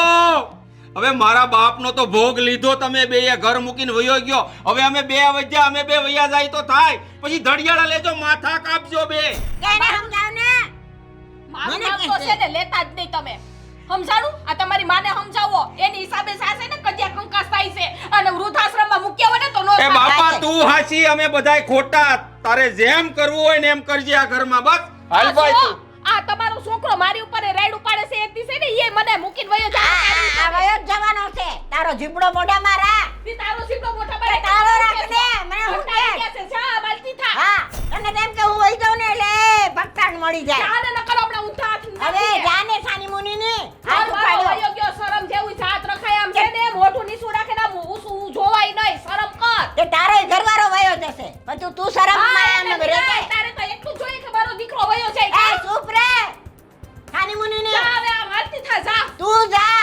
હવે મારા બાપનો તો ભોગ લીધો તમે બેય. ઘર મૂકીને વયો ગયો. હવે અમે બે વજ્યા, અમે બે વયા જાય તો થાય. પછી ધડિયાળા લેજો, માથા કાપજો બે. એને સમજાવ ને. મારું નામ તો છે ને લેતા જ નહીં તમે. સમજાણું? આ તમારી માને સમજાવો. એની હિસાબે સાસે ને કજિયા કંકાસ થાય છે અને વૃદ્ધાશ્રમમાં મૂક્યા હોય ને તો નો એ બાપા તું હાચી, અમે બધાય ખોટા. તારે જેમ કરવું હોય ને એમ કરજે આ ઘરમાં. બસ હાલ ભાઈ તું. આ તમારો છોકરો મારી ઉપર રેડ ઉપાડે છે એક દિવસે ને એ મને મૂકીને વયો આ વયો જ જવાનો છે. તારો જીબડો મોઢામાં રાખ. તી તારો સીધો મોટા પર તારો રાખ દે. મને હું કે? છે જા બાલતી થા. હા, અને તેમ કે હું વઈ જાઉં ને એટલે ભક્તાન મળી જાય. ચાલે નકર આપણે ઊંધા હાથ હવે જાને સાની મુનીની હાથ હાથ ઉપાડ્યો. વયો ગયો. શરમ જેવું જાત રખાય આમ છે ને મોઢું નીસું રાખે ને આમ ઊંચું જોવાય નહીં. શરમ કર. તે તારો ઘરવાળો વયો જશે. પછી તું શરમ હા, માં એટલે એમ રહે. તારે તો એટલું જોઈએ કે મારો દીકરો વયો જાય. એ ચૂપ રે. સાની મુનીની જા હવે આમ હાલતી થા જા. તું જા.